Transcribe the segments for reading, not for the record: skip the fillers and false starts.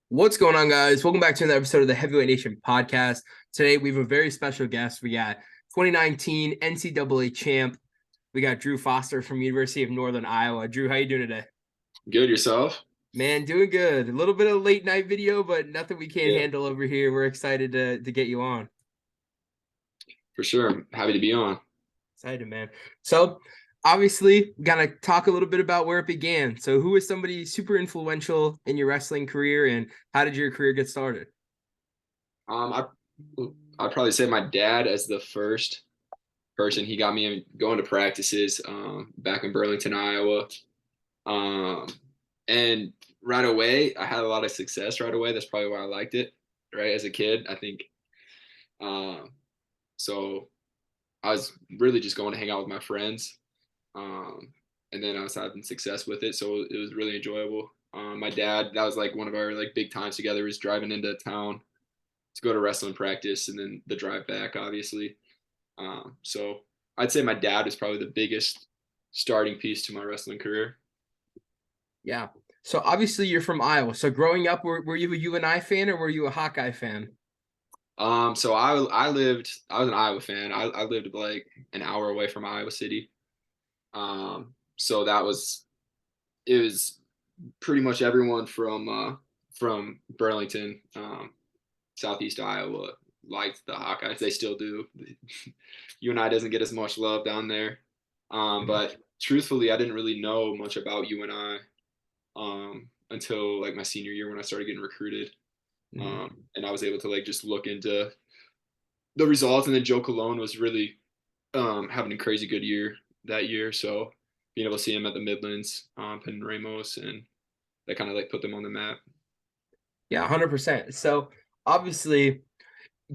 What's going on, guys? Welcome back to another episode of the Heavyweight Nation podcast. Today, we have a very special guest. We got 2019 NCAA champ. We got Drew Foster from University of Northern Iowa. Drew, how you doing today? Good, yourself? Man, doing good. A little bit of late night video, but nothing we can't Yeah, handle over here. We're excited to get you on. for sure. I'm happy to be on. Excited, man. So, obviously, gonna talk a little bit about where it began. So, who was somebody super influential in your wrestling career, and how did your career get started? I I'd probably say my dad as the first person. He got me going to practices back in Burlington, Iowa. Um, and right away, I had a lot of success right away. That's probably why I liked it, right? As a kid, I think. Um, so I was really just going to hang out with my friends. Um, and then I was having success with it. So it was really enjoyable. My dad, that was like one of our like big times together, was driving into town to go to wrestling practice and then the drive back, obviously. So I'd say my dad is probably the biggest starting piece to my wrestling career. Yeah. So obviously you're from Iowa. So growing up, were you a UNI fan or were you a Hawkeye fan? So I was an Iowa fan. I lived like an hour away from Iowa City. So it was pretty much everyone from Burlington, Southeast Iowa liked the Hawkeyes. They still do. UNI doesn't get as much love down there. But truthfully, I didn't really know much about UNI until like my senior year when I started getting recruited. Mhm. And I was able to like just look into the results. And then Joe Colon was really having a crazy good year that year. So being able to see him at the Midlands, Penn Ramos, and that kind of like put them on the map. Yeah, 100%. So obviously,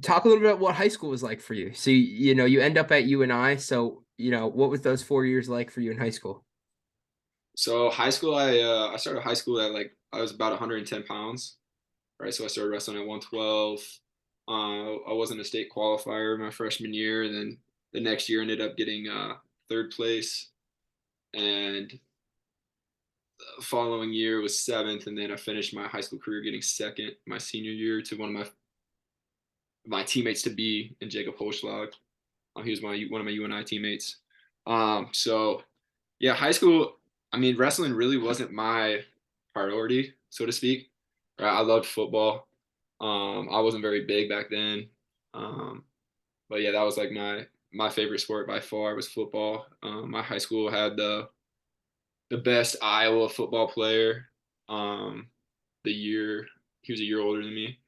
talk a little bit about what high school was like for you. So you end up at UNI. So what was those 4 years like for you in high school? So high school, I started high school at like I was about 110 pounds, right? So I started wrestling at 112. I wasn't a state qualifier my freshman year, and then the next year ended up getting third place, and the following year was seventh, and then I finished my high school career getting second my senior year to one of my teammates to be in Jacob Holschlag. He was one of my UNI teammates. So yeah, high school. I mean, wrestling really wasn't my priority, so to speak. Right? I loved football. I wasn't very big back then, but yeah, that was like my favorite sport by far was football. My high school had the best Iowa football player. Um, the year he was a year older than me,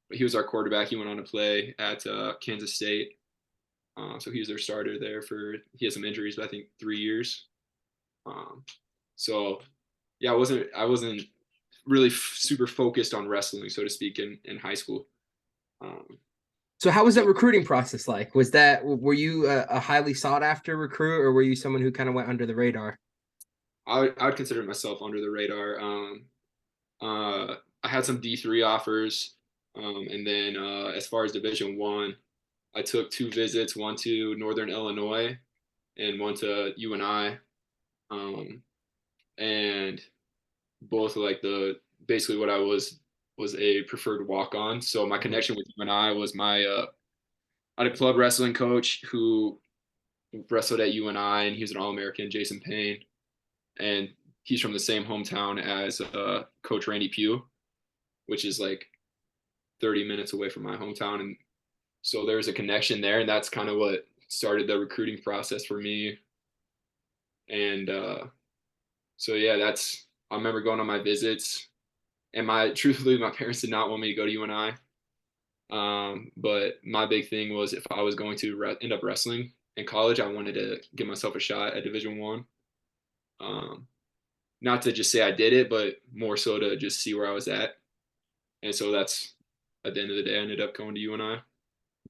but he was our quarterback. He went on to play at Kansas State. So he was their starter there he had some injuries, but I think 3 years. Um, so yeah, I wasn't really super focused on wrestling, so to speak, in high school. Um, So how was that so recruiting process like? Were you a highly sought after recruit, or were you someone who kind of went under the radar? I would consider myself under the radar. I had some D3 offers, and then as far as Division 1, I took two visits, one to Northern Illinois and one to UNI, um, and both like the basically what I was a preferred walk on. So my Mhm. connection with UNI was I had a club wrestling coach who wrestled at UNI, and he was an All American, Jason Payne, and he's from the same hometown as Coach Randy Pugh, which is like 30 minutes away from my hometown, and so there's a connection there, and that's kind of what started the recruiting process for me. And so yeah, that's I remember going on my visits, and my truthfully, my parents did not want me to go to UNI. But my big thing was if I was going to end up wrestling in college, I wanted to give myself a shot at Division 1. Um, Not to just say I did it, but more so to just see where I was at. And so that's at the end of the day, I ended up going to UNI.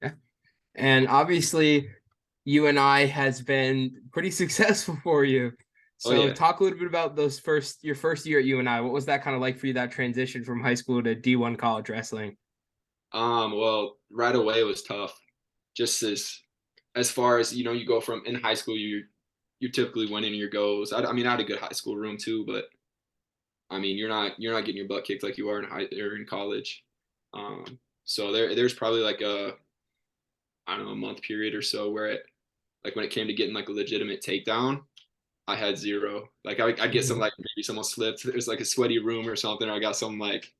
Yeah. And obviously, UNI has been pretty successful for you. Oh So yeah. talk a little bit about your first year at UNI. What was that kind of like for you, that transition from high school to D1 college wrestling? Well, right away it was tough. Just as far as you go from in high school, you're typically winning your goals. I mean, I had a good high school room too, but I mean, you're not getting your butt kicked like you are in high or in college. So there's probably like a, I don't know, a month period or so where it, like when it came to getting like a legitimate takedown, I had zero. Like I get some, Mhm. like maybe someone slipped. There's like a sweaty room or something. Or I got some like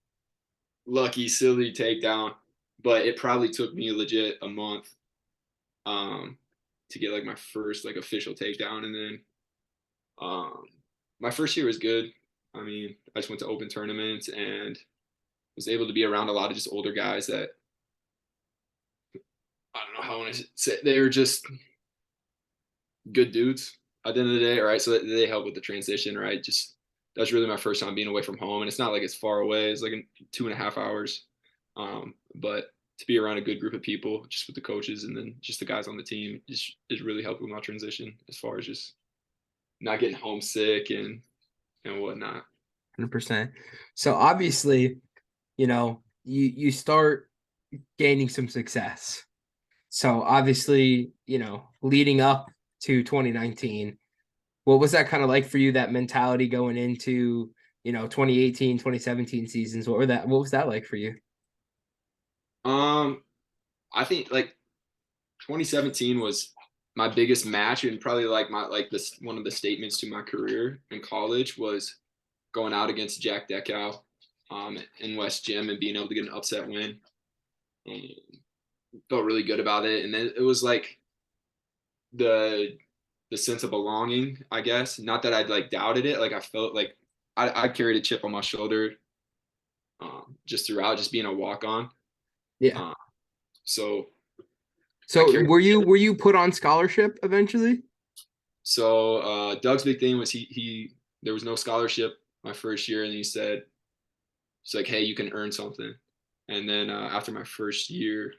lucky silly takedown, but it probably took me legit a month um to get like my first like official takedown, and then um my first year was good. I mean, I just went to open tournaments and was able to be around a lot of just older guys that, I don't know how I want to say, they were just good dudes at the end of the day, right? So they help with the transition, right? Just that's really my first time being away from home, and it's not like it's far away. It's like 2.5 hours, but to be around a good group of people, just with the coaches and then just the guys on the team, is really helping with my transition as far as just not getting homesick and whatnot. 100%. So obviously, you start gaining some success. So obviously, leading up to 2019, what was that kind of like for you, that mentality going into, 2018, 2017 seasons? What was that like for you? Um, I think like 2017 was my biggest match, and probably like my like this one of the statements to my career in college was going out against Jack Deckow in West Gym and being able to get an upset win. Um, Felt really good about it, and then it was like the the sense of belonging, I guess. Not that I'd like doubted it. Like I felt like I carried a chip on my shoulder just throughout, just being a walk on. Yeah. Uh, so I So carried. were you put on scholarship eventually? So Doug's big thing was he there was no scholarship my first year, and he said it's like, hey, you can earn something. And then after my first year,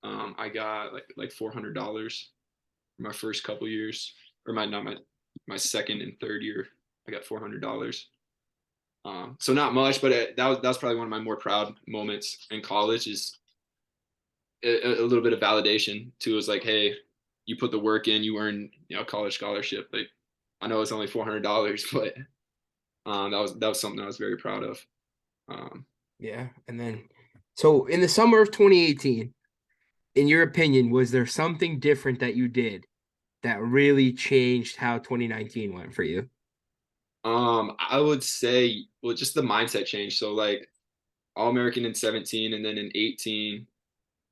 I got like $400 for my first couple years, or my not my second and third year. I got $400. So not much, but that was probably one of my more proud moments in college. Is a little bit of validation too. It was like, hey, you put the work in, you earn a college scholarship. Like I know it's only $400, but that was something I was very proud of. Um, Yeah. And then, so in the summer of 2018, in your opinion, was there something different that you did that really changed how 2019 went for you? I would say, well, just the mindset change. So like All American in 17, and then in 18,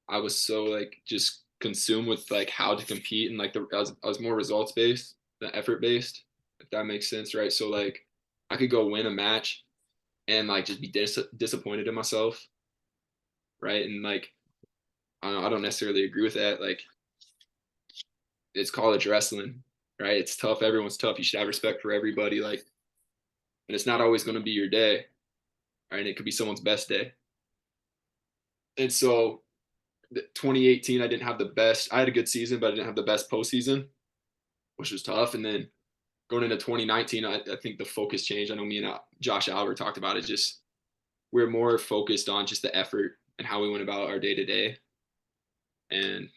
I was so like just consumed with like how to compete, and like I was more results based than effort based, if that makes sense, right? So like I could go win a match and like just be disappointed in myself, right? And like I don't necessarily agree with that. Like it's college wrestling, right? It's tough. Everyone's tough. You should have respect for everybody. Like, and it's not always going to be your day, right? And it could be someone's best day. And so 2018, I didn't have the best. I had a good season, but I didn't have the best postseason, which was tough. And then going into 2019, I think the focus changed. I know me and Josh Albert talked about it. Just we're more focused on just the effort and how we went about our day to day. And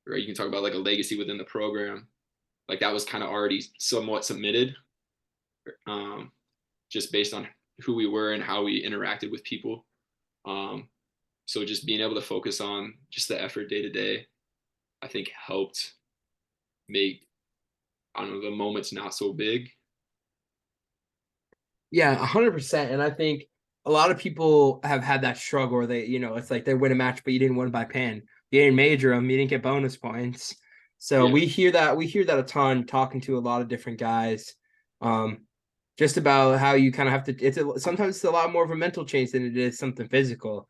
right, you can talk about like a legacy within the program. Like that was kind of already somewhat submitted, um, just based on who we were and how we interacted with people. Um, so just being able to focus on just the effort day to day, I think helped make, I don't know, the moments not so big. Yeah, 100%. And I think a lot of people have had that struggle where it's like they win a match, but you didn't win by pin. You didn't major them, you didn't get bonus points. So Yeah. we hear that a ton talking to a lot of different guys. Um, just about how you kind of have to, sometimes it's a lot more of a mental change than it is something physical.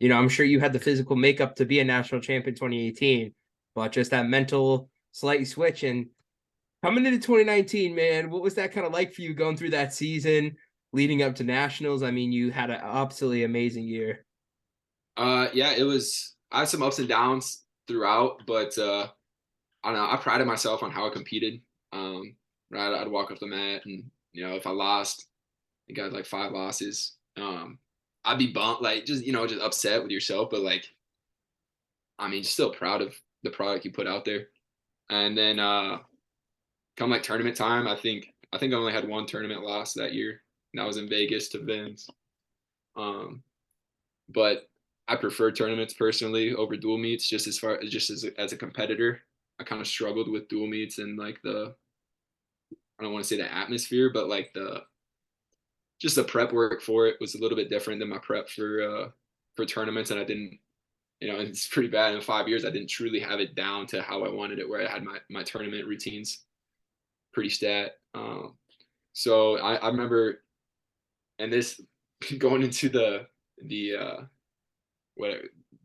I'm sure you had the physical makeup to be a national champion 2018, but just that mental slight switch. And coming into 2019, man, what was that kind of like for you going through that season leading up to nationals? I mean, you had an absolutely amazing year. Yeah, it was, I had some ups and downs throughout, but I don't know, I prided myself on how I competed. Right, I'd walk up the mat, and if I lost, I think I had like 5 losses. I'd be bummed, like just upset with yourself, but like I mean, still proud of the product you put out there. And then come like tournament time, I think I only had one tournament loss that year. and that was in Vegas to Vince. But I prefer tournaments personally over dual meets, just as a competitor. I kind of struggled with dual meets and like I don't want to say the atmosphere, but like just the prep work for it was a little bit different than my prep for tournaments, and I didn't, it's pretty bad. In 5 years I didn't truly have it down to how I wanted it, where I had my tournament routines pretty stat. So I remember, and this going into the what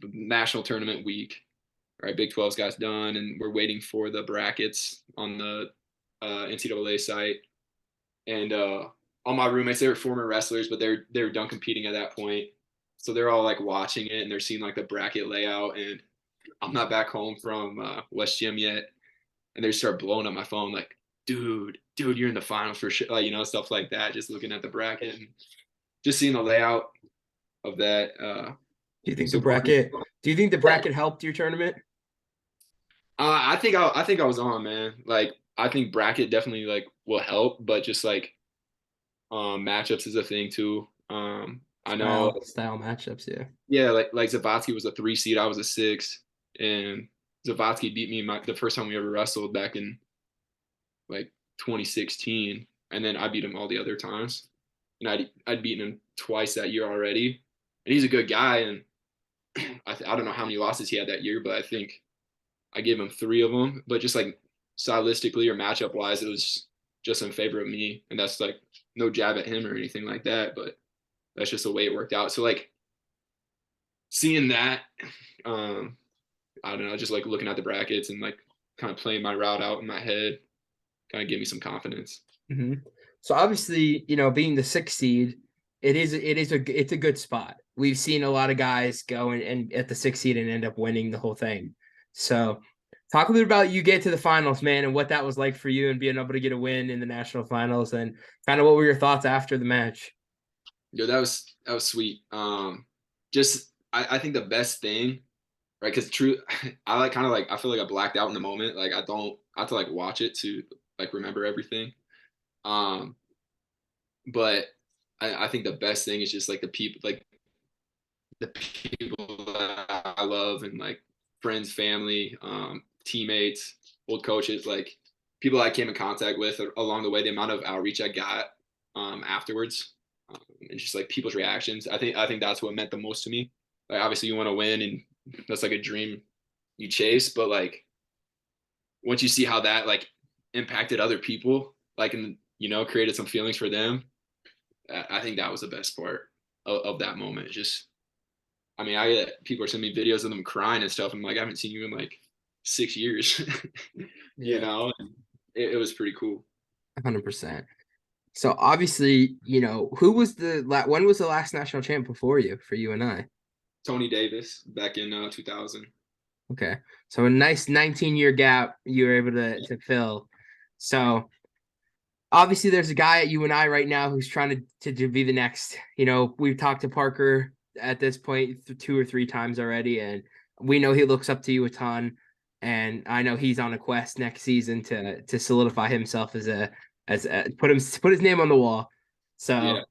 the national tournament week, right? Big 12's got done, and we're waiting for the brackets on the NCAA site. And all my roommates, they were former wrestlers, but they were done competing at that point. So they're all like watching it, and they're seeing like the bracket layout. And I'm not back home from West Gym yet, and they start blowing up my phone like, dude, you're in the final for sure, like, stuff like that. Just looking at the bracket and just seeing the layout of that. Do you think the bracket helped your tournament? I think I was on, man. Like, I think bracket definitely like will help, but just like matchups is a thing too. I know style matchups, yeah. Yeah, like Zavatsky was a 3 seed, I was a 6, and Zavatsky beat me the first time we ever wrestled back in like 2016, and then I beat him all the other times, and I'd beaten him twice that year already, and he's a good guy, and I don't know how many losses he had that year, but I think I gave him 3 of them, but just like stylistically or matchup wise, it was just in favor of me, and that's like no jab at him or anything like that, but that's just the way it worked out. So like seeing that, I don't know, just like looking at the brackets and like kind of playing my route out in my head, kind of gave me some confidence. Mm-hmm. So obviously, being the 6th seed, it's a good spot. We've seen a lot of guys go and at the 6th seed and end up winning the whole thing. So talk a little about you get to the finals, man, and what that was like for you and being able to get a win in the national finals, and kind of what were your thoughts after the match? Yo, that was sweet. Just I think the best thing, right? Because I like kind of like I feel like I blacked out in the moment. Like I have to like watch it to like remember everything. But I think the best thing is just like the people that I love, and like friends, family, teammates, old coaches, like people I came in contact with along the way. The amount of outreach I got afterwards, and just like people's reactions. I think that's what meant the most to me. Like obviously you want to win, and that's like a dream you chase, but like once you see how that like impacted other people, like, and created some feelings for them, I think that was the best part of that moment. Just, I mean, I get people are sending me videos of them crying and stuff. I'm like, I haven't seen you in like 6 years. Yeah. It was pretty cool. 100%. So obviously, when was the last national champ before you for you and I? Tony Davis back in 2000. Okay. So a nice 19-year gap you were able to fill. So obviously there's a guy at UNI right now who's trying to be the next. We've talked to Parker at this point 2 or 3 times already, and we know he looks up to you a ton. And I know he's on a quest next season to solidify himself as put his name on the wall. So Yeah.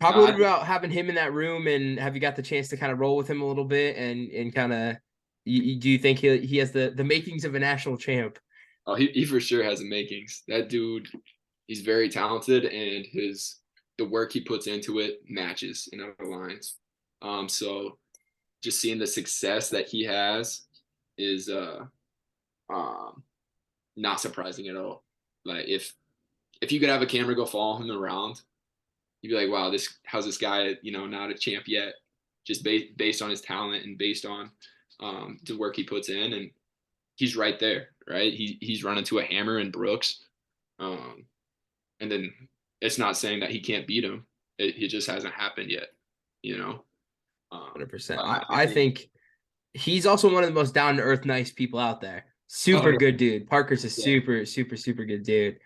talk a little bit about having him in that room, and have you got the chance to kind of roll with him a little bit, and kind of do you think he has the makings of a national champ? Oh, he for sure has the makings. That dude, he's very talented, and the work he puts into it matches in other lines. So just seeing the success that he has is not surprising at all. Like if you could have a camera go follow him around, you'd be like, wow, how's this guy not a champ yet? Just based on his talent and based on the work he puts in, and he's right there, right? He's running to a hammer in Brooks, and then it's not saying that he can't beat him. It just hasn't happened yet, 100%. I think he's also one of the most down to earth, nice people out there. Super good dude. Parker's a super, super, super good dude.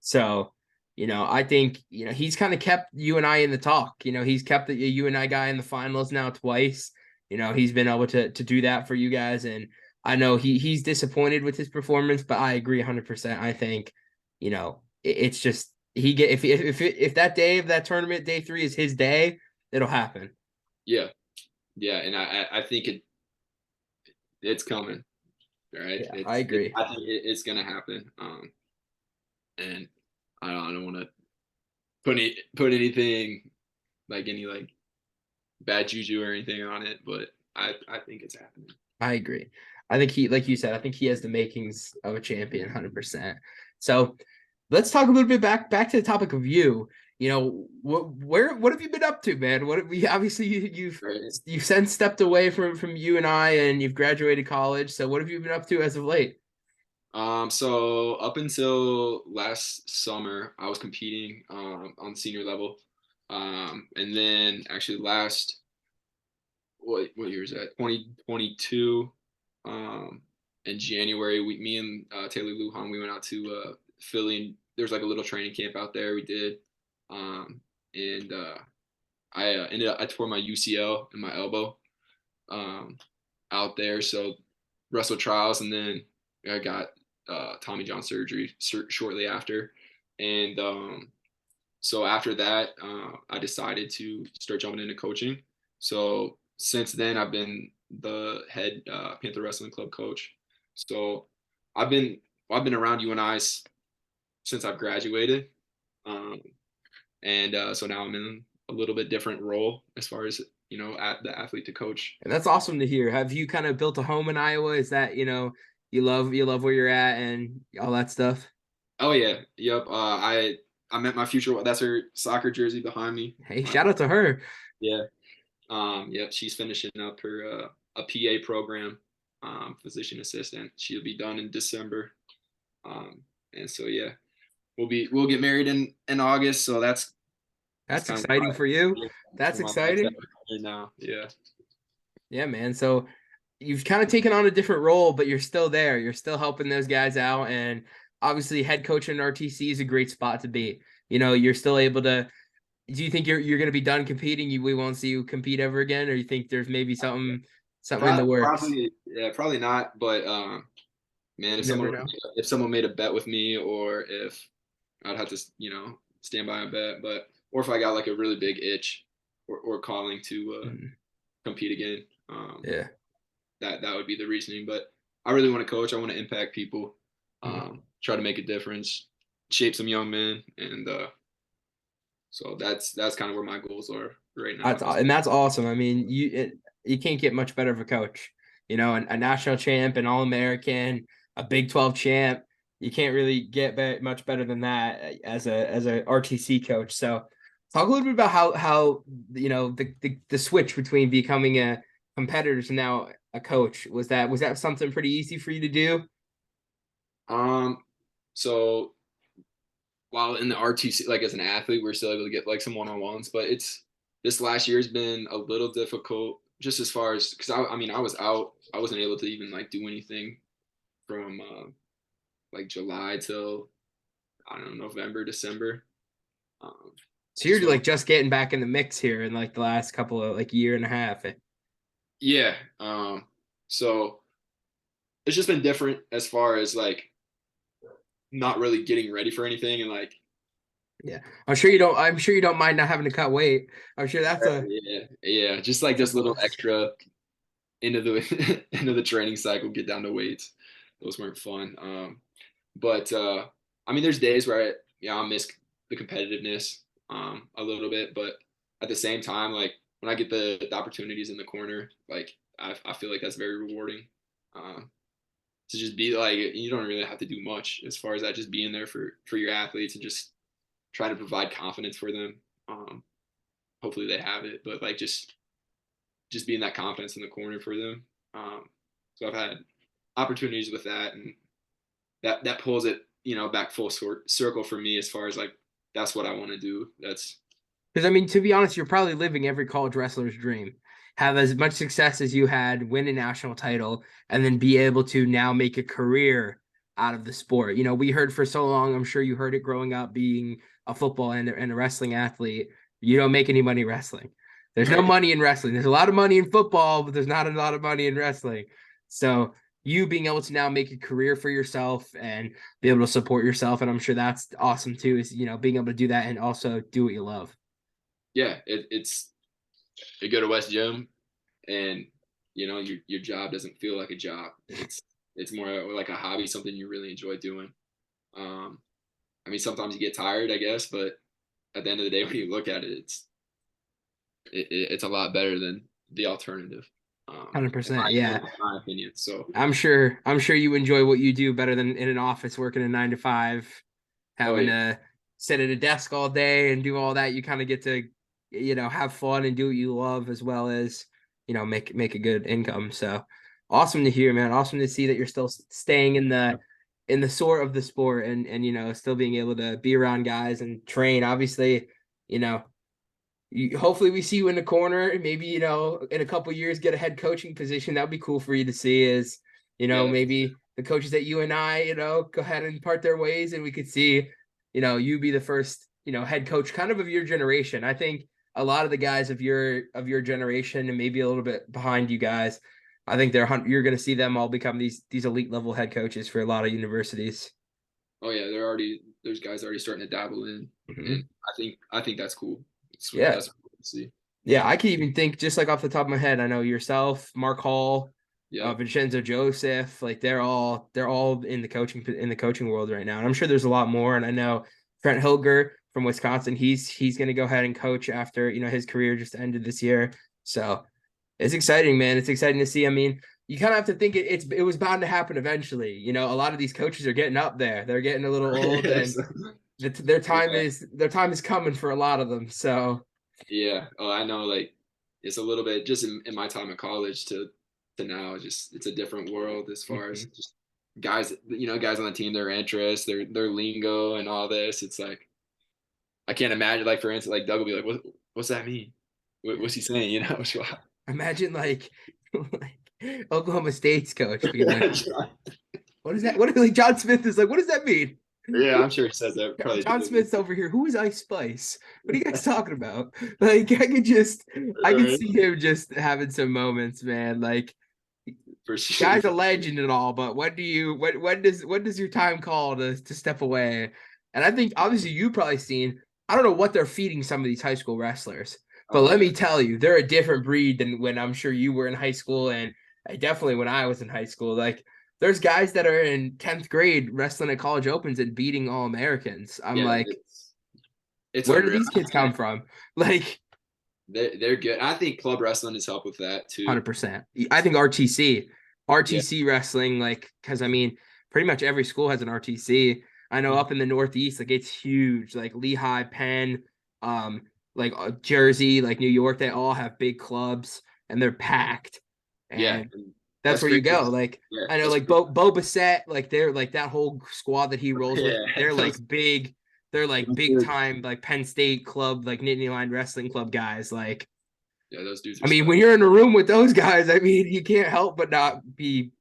So, I think, he's kind of kept you and I in the talk. He's kept the you and I guy in the finals now twice. He's been able to do that for you guys. And I know he's disappointed with his performance, but I agree 100%. I think, it's just if that day of that tournament, day 3 is his day, it'll happen. Yeah, yeah, and I think it's coming. Right, Yeah, I agree. I think it's gonna happen. And I don't want to put anything like any like bad juju or anything on it, but I think it's happening. I agree. I think like you said, I think he has the makings of a champion, 100%. So let's talk a little bit back to the topic of you. You know, what have you been up to, man? What we obviously Right. you've since stepped away from you and I, and you've graduated college. So what have you been up to as of late? So up until last summer, I was competing on senior level, and then actually last what year is that? 2022. In January, me and Taylor Lujan, we went out to Philly, and there's like a little training camp out there. We did, and I tore my UCL in my elbow out there, so wrestled trials, and then I got Tommy John surgery shortly after, and so after that, I decided to start jumping into coaching. So since then, I've been the head Panther Wrestling Club coach. So I've been around UNI since I've graduated, um, and so now I'm in a little bit different role as far as at the athlete to coach. And that's awesome to hear. Have you kind of built a home in Iowa? Is that, you love where you're at and all that stuff? Oh yeah, yep. I met my future. That's her soccer jersey behind me. Hey, shout out to her. Yeah. Yep, she's finishing up her a PA program, physician assistant. She'll be done in December, and so yeah, we'll get married in August. So that's That's kind of exciting for you. yeah, That's for my mindset exciting. right now. Yeah. Yeah, man. So you've kind of taken on a different role, but you're still there. You're still helping those guys out. And obviously head coach in RTC is a great spot to be. You're still able to. Do you think you're going to be done competing? We won't see you compete ever again, or you think there's maybe something in the works? Probably, yeah, probably not. But man, You never know. if someone made a bet with me, or if I'd have to stand by a bet, or if I got like a really big itch or calling to Mhm. compete again, Yeah. that would be the reasoning. But I really want to coach. I want to impact people, Mhm. try to make a difference, shape some young men, and so that's kind of where my goals are right now. That's awesome. I mean, you can't get much better of a coach. A national champ, an All-American, a Big 12 champ. You can't really get much better than that as a RTC coach. So, talk a little bit about how the switch between becoming a competitor to now a coach. Was that something pretty easy for you to do? Um, so while in the RTC, like as an athlete, we're still able to get like some one-on-ones, but this last year has been a little difficult just as far as because I mean I was out, I wasn't able to even like do anything from like July till I don't know November, December. Um, So just you're wasn't. like just getting back in the mix here in like the last couple of like year and a half. Yeah. So it's just been different as far as like not really getting ready for anything and like Yeah, I'm sure you don't mind not having to cut weight. I'm sure yeah, just like that's a this little plus. extra into the into the training cycle, get down to weights. Those weren't fun. But I mean, there's days where I miss the competitiveness a little bit, but at the same time, like when I get the opportunities in the corner, like I feel like that's very rewarding. Um, to just be like, you don't really have to do much as far as that, just being there for your athletes and just try to provide confidence for them. Hopefully they have it, but like just being that confidence in the corner for them. So I've had opportunities with that, and that pulls it, back full circle for me as far as like that's what I want to do. That's Because I mean, to be honest, you're probably living every college wrestler's dream. Have as much success as you had, win a national title, and then be able to now make a career out of the sport. We heard for so long, I'm sure you heard it growing up being a football and a wrestling athlete. You don't make any money wrestling. There's no right. money in wrestling. There's a lot of money in football, but there's not a lot of money in wrestling. So you being able to now make a career for yourself and be able to support yourself. And I'm sure that's awesome too, is, being able to do that and also do what you love. Yeah, it's you go to West Gym, and your job doesn't feel like a job. It's more like a hobby, something you really enjoy doing. I mean, sometimes you get tired, I guess, but at the end of the day, when you look at it, it's a lot better than the alternative. 100%. Yeah. In my opinion. So I'm sure you enjoy what you do better than in an office working a 9 to 5, having to sit at a desk all day and do all that. You kind of get to, have fun and do what you love, as well as, make a good income. So awesome to hear, man. Awesome to see that you're still staying in the sort of the sport, and still being able to be around guys and train. Obviously, hopefully we see you in the corner, and maybe, in a couple of years get a head coaching position. That would be cool for you to see, is, yeah, maybe the coaches that you and I, go ahead and part their ways, and we could see, you be the first, head coach kind of your generation. I think a lot of the guys of your generation, and maybe a little bit behind you guys, I think you're going to see them all become these elite level head coaches for a lot of universities. oh yeah, there's guys already starting to dabble in, Mm-hmm. and I think that's cool. Yeah. That's cool to see. Yeah, I can even think, just like off the top of my head, I know yourself, Mark Hall, Yeah, Vincenzo Joseph, like they're all in the coaching world right now. And I'm sure there's a lot more. And I know Trent Hilger from Wisconsin, he's going to go ahead and coach after, his career just ended this year. So it's exciting, man. It's exciting to see. I mean, you kind of have to think it was bound to happen eventually. A lot of these coaches are getting up there. They're getting a little old, and their time yeah. is coming for a lot of them. So Yeah. Oh, I know. Like, it's a little bit just in my time in college to now. Just it's a different world as far as mhm. just guys. Guys on the team, their interests, their lingo, and all this. It's like I can't imagine. Like for instance, like Doug will be like, "What's that mean? What's he saying?" Imagine like Oklahoma State's coach being like, "What is that? What like John Smith is like? What does that mean?" Yeah, I'm sure he says that probably. John Smith's over here. Who is Ice Spice? What are you guys talking about? Like, I could see him just having some moments, man. Like, For sure. guy's a legend and all, but when does your time call to step away? And I think obviously you probably seen. I don't know what they're feeding some of these high school wrestlers, but Oh let yeah. me tell you, they're a different breed than when I'm sure you were in high school, and definitely when I was in high school. Like, there's guys that are in 10th grade wrestling at college opens and beating all Americans. I'm Yeah, like, it's where do unreal. these kids come from? Like, They're good. I think club wrestling has helped with that too. 100%. I think Yeah, RTC wrestling, like, because I mean, pretty much every school has an RTC. I know up in the Northeast, like, it's huge. Like Lehigh, Penn, um, Jersey, like New York, they all have big clubs and they're packed. yeah, And and that's that's where you pretty cool. go. Like, Yeah, I know, that's like pretty. Bo Bissett, like they're like that whole squad that he rolls with. Yeah, They're like big. They're like those big dudes, time, like Penn State club, like Nittany Lion Wrestling Club guys. Like, yeah, those dudes I are mean, special. when you're in a room with those guys, I mean, you can't help but not be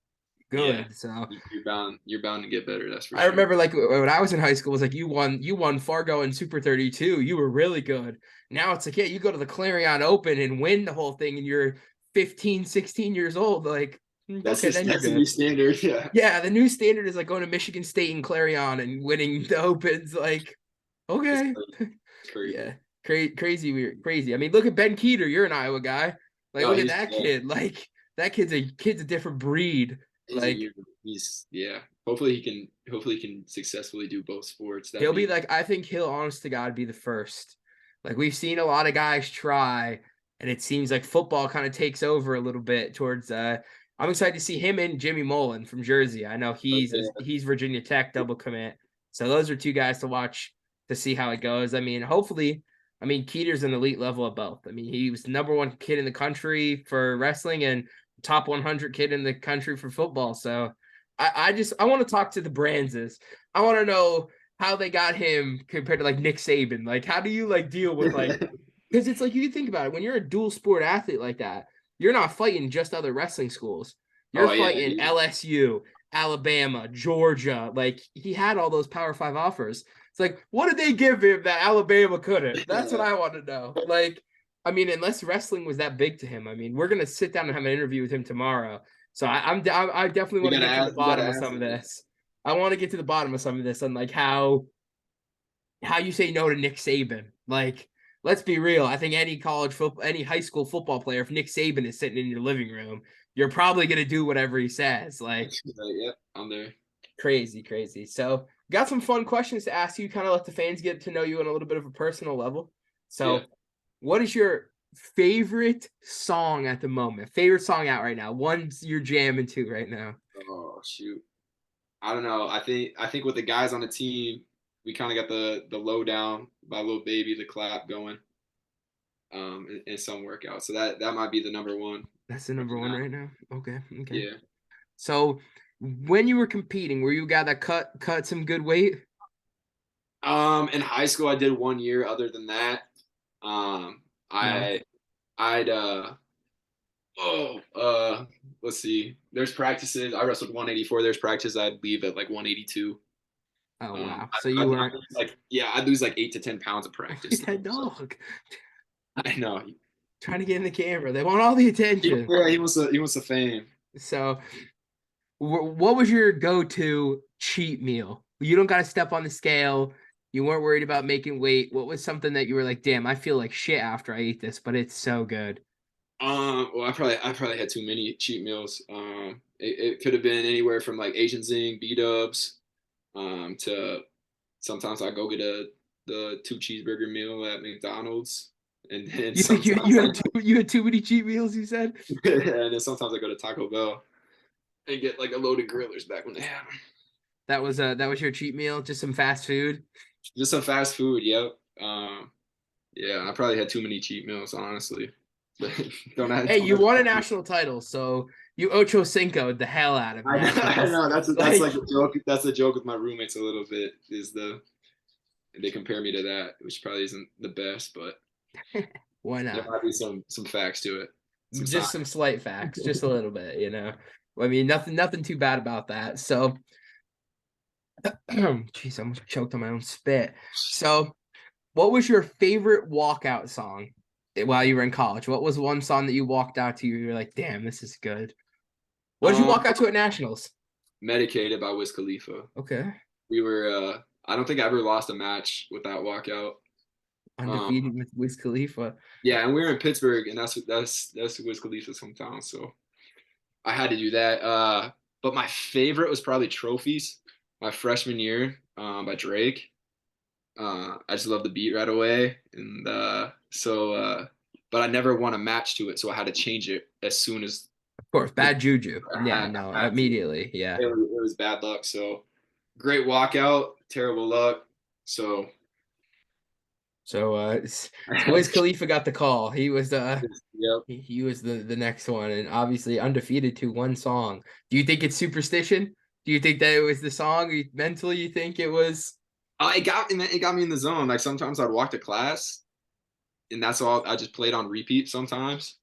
Yeah, good. So you're bound to get better. That's for I sure. remember, like, when I was in high school, it was like you won Fargo and Super 32. You were really good. Now it's like, yeah, you go to the Clarion Open and win the whole thing, and you're 15, 16 years old. Like, okay, then you're That's the new good. standard. Yeah, Yeah, the new standard is like going to Michigan State and Clarion and winning the Opens. Like, it's okay, crazy. It's crazy. yeah, crazy, weird, crazy. I mean, look at Ben Keeter. You're an Iowa guy. Like, No, look at that kid. Like, that kid's a different breed. he's a Like, year. He's yeah. Hopefully he can successfully do both sports. That'd he'll be be like, I think he'll, honest to God, be the first. Like, we've seen a lot of guys try, and it seems like football kind of takes over a little bit towards. I'm excited to see him and Jimmy Mullen from Jersey. I know yeah. he's Virginia Tech double commit. So those are two guys to watch to see how it goes. I mean, hopefully, I mean, Keeter's an elite level of both. I mean, he was the number one kid in the country for wrestling and top 100 kid in the country for football. So I want to talk to the Brands. I want to know how they got him compared to like Nick Saban. Like, how do you like deal with like, because it's like, you think about it, when you're a dual sport athlete like that, you're not fighting just other wrestling schools. You're Oh yeah. fighting LSU, Alabama, Georgia. Like, he had all those Power Five offers. It's like, what did they give him that Alabama couldn't? That's what I want to know. Like, I mean, unless wrestling was that big to him, I mean, we're gonna sit down and have an interview with him tomorrow. So I definitely want to get to the You gotta bottom of ask some of him. this. I want to get to the bottom of some of this and like how you say no to Nick Saban. Like, let's be real. I think any college football, any high school football player, if Nick Saban is sitting in your living room, you're probably gonna do whatever he says. Like, Yep, I'm there. crazy, crazy. So, got some fun questions to ask you. Kind of let the fans get to know you on a little bit of a personal level. Yeah. So, what is your favorite song at the moment? Favorite song out right now? One's you're jamming to right now. Oh shoot. I don't know. I think with the guys on the team, we kind of got the lowdown by Lil Baby, the clap going, in some workouts. So that might be the number one That's the right number one now. right now. Okay, okay. Yeah. So, when you were competing, were you a guy that cut some good weight? In high school, I did 1 year. Other than that, No. I'd oh let's see. There's practices. I wrestled 184. There's practices I'd leave at like 182. Oh Um, wow. So I'd you weren't lose like yeah, I'd lose like 8 to 10 pounds of practice. that So dog I know. trying to get in the camera. They want all the attention. Yeah, he wants the fame. So, what was your go-to cheat meal? You don't got to step on the scale. You weren't worried about making weight. What was something that you were like, damn, I feel like shit after I eat this, but it's so good. Well, I probably had too many cheat meals. It could have been anywhere from like Asian Zing, B Dubs, to sometimes I go get the 2 cheeseburger meal at McDonald's, and then You think sometimes you had too many cheat meals? You said and then sometimes I go to Taco Bell and get like a loaded grillers back when they have them. that was your cheat meal, just some fast food. Just some fast food. Yep. Yeah, I probably had too many cheat meals, honestly. But Hey, don't you ever won a tell me. national title, so you Ocho Cinco'd the hell out of I know, I nationals. know. That's Like, like a joke. That's a joke with my roommates a little bit. Is they compare me to that, which probably isn't the best, but why there not? might be some facts to it, some Just science. some slight facts, just a little bit, you know. I mean, nothing too bad about that. So, jeez, I almost choked on my own spit. So, what was your favorite walkout song while you were in college? What was one song that you walked out to? You were like, "Damn, this is good." What did you Um, walk out to at nationals? Medicated by Wiz Khalifa. Okay, We were. I don't think I ever lost a match with that walkout. Um, undefeated with Wiz Khalifa. yeah, and we were in Pittsburgh, and that's Wiz Khalifa's hometown, so I had to do that. But my favorite was probably Trophies, my freshman year, by Drake. I just love the beat right away, and but I never won a match to it, so I had to change it as soon as Of course, bad juju. Yeah, no, I had to. immediately. Yeah. It was bad luck. So great walkout, terrible luck. So So, Wiz Khalifa got the call. yep. He was the next one, and obviously undefeated to one song. Do you think it's superstition? Do you think that it was the song? Or mentally, you think it was? It got me in the zone. Like sometimes I'd walk to class, and that's all. I just played on repeat sometimes.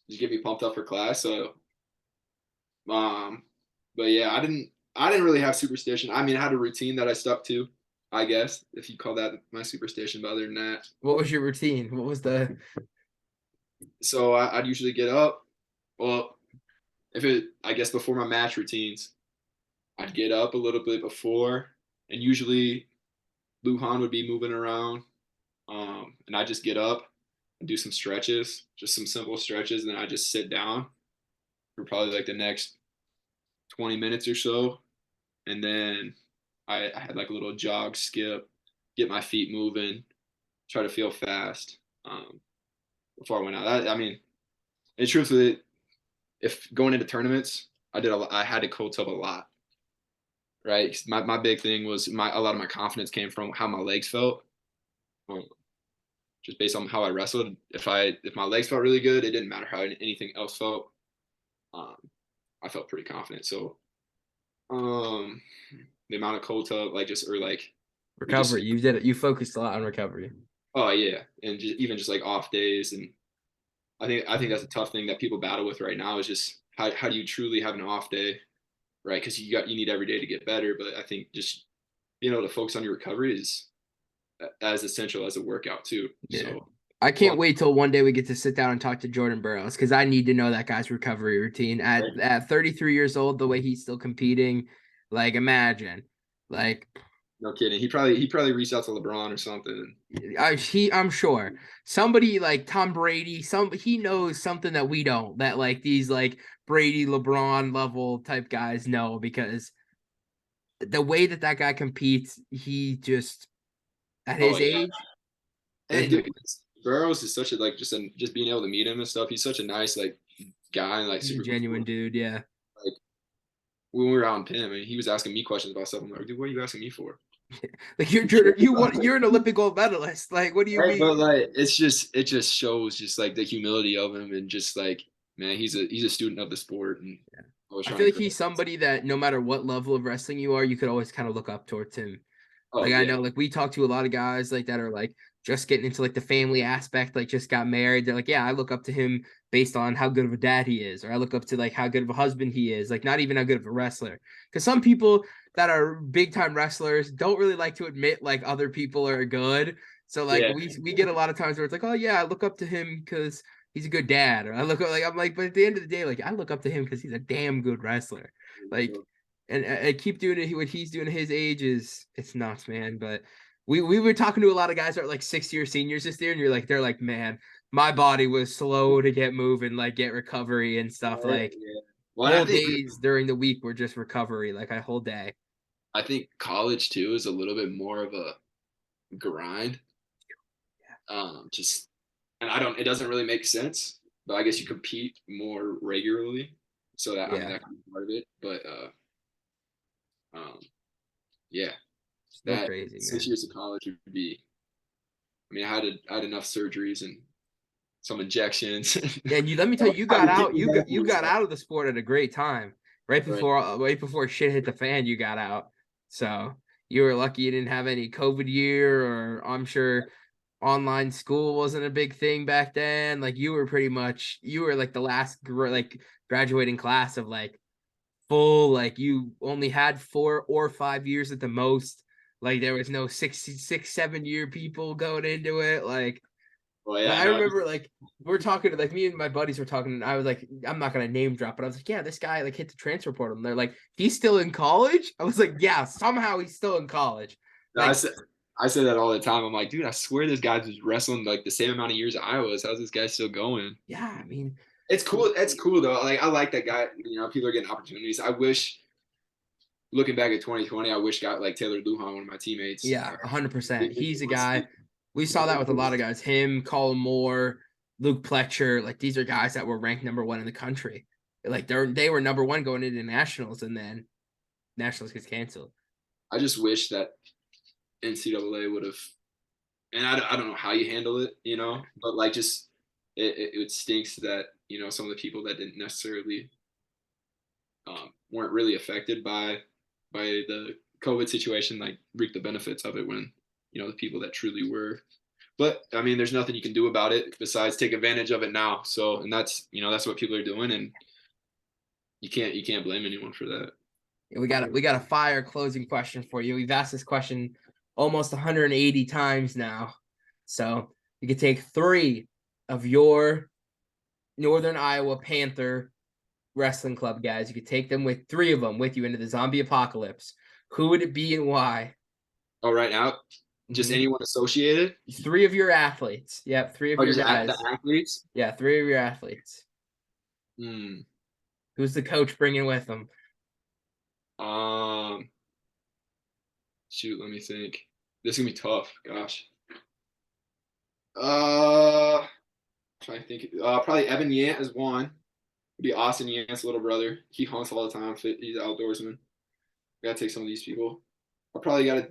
Just get me pumped up for class. So, um, but yeah, I didn't really have superstition. I mean, I had a routine that I stuck to, I guess, if you call that my superstition. But other than that, What was your routine? What was the? so I'd usually get up. Well, I guess before my match routines, I'd get up a little bit before, and usually Luhan would be moving around, and I just get up and do some stretches, just some simple stretches, and then I just sit down for probably like the next 20 minutes or so, and then I had like a little jog, skip, get my feet moving, try to feel fast before I went out. I mean, and truthfully, if going into tournaments, I had to cold tub a lot, right? My big thing was a lot of my confidence came from how my legs felt. Um, just based on how I wrestled. If my legs felt really good, it didn't matter how anything else felt. Um, I felt pretty confident. So um, the amount of cold tub, like just or like we just Recovery. You did it. You focused a lot on recovery. oh yeah, and even just like off days, and I think that's a tough thing that people battle with right now is just how do you truly have an off day, right? Because you need every day to get better, but I think just being able to focus on your recovery is as essential as a workout too. Yeah. So I Well, can't wait till one day we get to sit down and talk to Jordan Burroughs because I need to know that guy's recovery routine. At 33 years old, the way he's still competing, like imagine, like no kidding. He probably reached out to LeBron or something. I'm sure somebody like Tom Brady, he knows something that we don't, that like these like Brady, LeBron level type guys know, because the way that guy competes, he just at Oh his yeah, age, and and dude, Burrows is such a like just being able to meet him and stuff. He's such a nice like guy and like he's a super genuine cool. dude. Yeah. Like when we were out in Penn, I mean, he was asking me questions about stuff. I'm like, dude, what are you asking me for? Like you're an Olympic gold medalist. Like, what do you Right, mean? but like it just shows just like the humility of him and just like man, he's a student of the sport and always I trying feel to like grow. he's somebody that no matter what level of wrestling you are, you could always kind of look up towards him. Oh Like I yeah, know, like we talk to a lot of guys like that are like just getting into like the family aspect, like just got married. They're like, yeah, I look up to him based on how good of a dad he is, or I look up to like how good of a husband he is, like not even how good of a wrestler. Because some people that are big time wrestlers don't really like to admit like other people are good. So like yeah. we get a lot of times where it's like, oh yeah, I look up to him because he's a good dad, or I look like I'm like, but at the end of the day, like I look up to him because he's a damn good wrestler. Like and I keep doing it. What he's doing at his age is it's nuts, man. But we were talking to a lot of guys that are like 6 year seniors this year, and they're like, man, my body was slow to get moving, like get recovery and stuff. Right, Like yeah. Well, and whole days during the week were just recovery, like a whole day. I think college too is a little bit more of a grind. Just and I don't. It doesn't really make sense, but I guess you compete more regularly, so that I mean Yeah, that could be part of it. But um, yeah, still that crazy, six man. years of college would be. I mean, I had enough surgeries and some injections. And you let me tell you, you got out. You got out of the sport at a great time, Right. right before shit hit the fan. You got out, so you were lucky you didn't have any COVID year, or I'm sure online school wasn't a big thing back then. Like you were like the last like graduating class of like full, like you only had 4 or 5 years at the most. Like there was no 6, 6, 7 year people going into it. Well, Like yeah, I no, remember like we're talking, like me and my buddies were talking, and I was like, I'm not gonna name drop, but I was like, yeah, this guy like hit the transfer portal. And they're like, he's still in college. I was like, yeah, somehow he's still in college. no, I Like, said I say that all the time. I'm like, dude, I swear this guy's just wrestling like the same amount of years I was. How's this guy still going? yeah, I mean, It's cool. It's cool though. Like I like that guy. You know, people are getting opportunities. I wish, looking back at 2020, I wish got like Taylor Lujan, one of my teammates. yeah, 100%. He He's a was- guy. We saw that with a lot of guys. Him, Colin Moore, Luke Pletcher. Like these are guys that were ranked number 1 in the country. Like they were number 1 going into nationals, and then nationals gets canceled. I just wish that NCAA would have, and I don't know how you handle it, you know, but like just it stinks that you know some of the people that didn't necessarily weren't really affected by the COVID situation like reap the benefits of it when you know the people that truly were. But I mean, there's nothing you can do about it besides take advantage of it now. So, and that's you know that's what people are doing, and you can't blame anyone for that. We got a fire closing question for you. We've asked this question almost 180 times now. So you could take 3 of your Northern Iowa Panther wrestling club guys. You could take them with 3 of them with you into the zombie apocalypse. Who would it be and why? Oh, right now, just Mhm. anyone associated, 3 of your athletes. Yep, 3 of or your just at the guys. athletes. Yeah, 3 of your athletes. Hmm. Who's the coach bringing with them? Um. Shoot. Let me think. This is gonna be tough. Gosh. Uh. Trying to think. Probably Evan Yant is one. It'd be Austin Yant's little brother. He hunts all the time. He's an outdoorsman. Gotta take some of these people. I probably gotta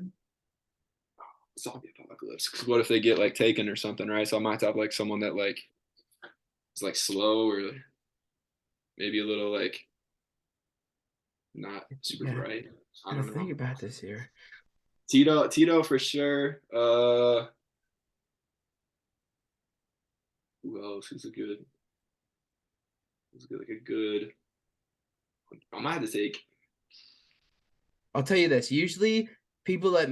zombie apocalypse. Because what if they get like taken or something, right? So I might have like someone that like is like slow or maybe a little like not super Yeah, bright. I gotta don't know. think about this here. Tito for sure. Who else? Who's like a good. I might have to take. I'll tell you this. Usually people that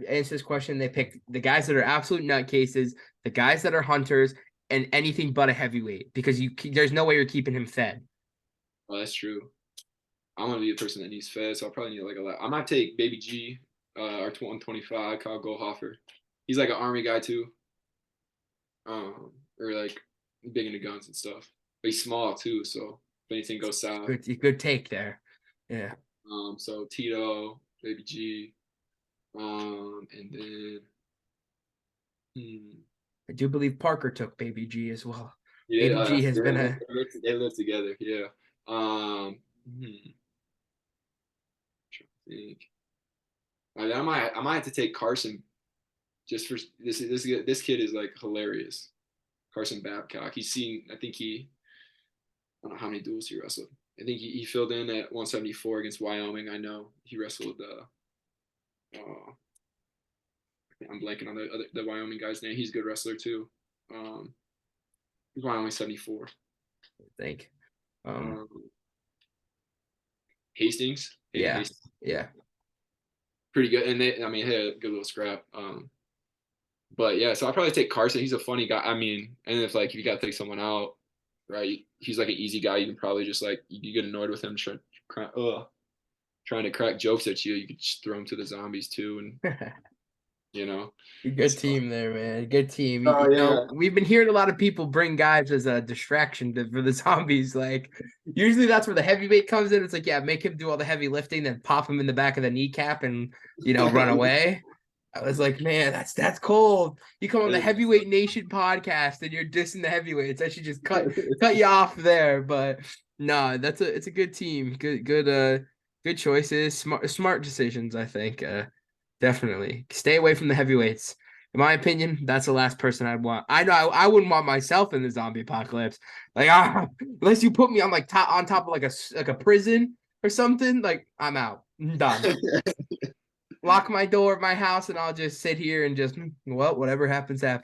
answer this question, they pick the guys that are absolute nutcases, the guys that are hunters, and anything but a heavyweight, because there's no way you're keeping him fed. Oh, that's true. I'm gonna be a person that needs fed, so I'll probably need like a lot. I might take Baby G, our 125, Kyle Goldhofer. He's like an army guy too. Or like big into guns and stuff. But he's small too, so if anything goes south. Good take there. Yeah. So Tito, Baby G, and then I do believe Parker took Baby G as well. Yeah, Baby G has been they live together. Yeah. Think. I might have to take Carson, just for this kid is like hilarious. Carson Babcock. I don't know how many duels he wrestled. I think he filled in at 174 against Wyoming. I know he wrestled. I'm blanking on the Wyoming guy's name. He's a good wrestler too. He's Wyoming 74. I think. Hastings. Yeah. Hastings. Yeah. Pretty good, and they had a good little scrap. But yeah, so I'll probably take Carson. He's a funny guy. I mean, and if you got to take someone out, right? He's like an easy guy. You can probably just you get annoyed with him trying to crack jokes at you. You could just throw him to the zombies too, and Good team there, man. Good team. Yeah. We've been hearing a lot of people bring guys as a distraction for the zombies. Like, usually that's where the heavyweight comes in. It's like, yeah, make him do all the heavy lifting, then pop him in the back of the kneecap and run away. I was like, man, that's cold. You come on the Heavyweight Nation podcast and you're dissing the heavyweights. I should just cut you off there. But no, it's a good team. Good choices. Smart decisions, I think. Definitely stay away from the heavyweights. In my opinion, that's the last person I'd want. I know I wouldn't want myself in the zombie apocalypse. Unless you put me on on top of a prison or something, I'm out. I'm done. Lock my door at my house and I'll just sit here and just whatever happens. Yeah.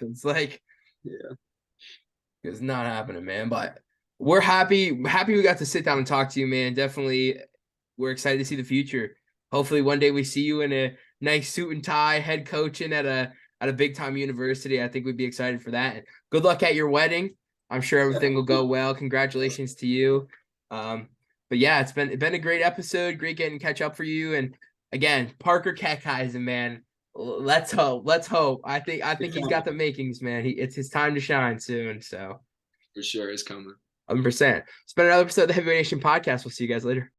It's not happening, man. But we're happy we got to sit down and talk to you, man. Definitely, we're excited to see the future. Hopefully one day we see you in a nice suit and tie, head coaching at a big time university. I think we'd be excited for that. Good luck at your wedding. I'm sure everything will go well. Congratulations to you. But yeah, it's been a great episode. Great getting catch up for you. And again, Parker Keckheisen, man. Let's hope. I think he's got the makings, man. It's his time to shine soon. So for sure, it's coming. 100%. It's been another episode of the Heavyweight Nation podcast. We'll see you guys later.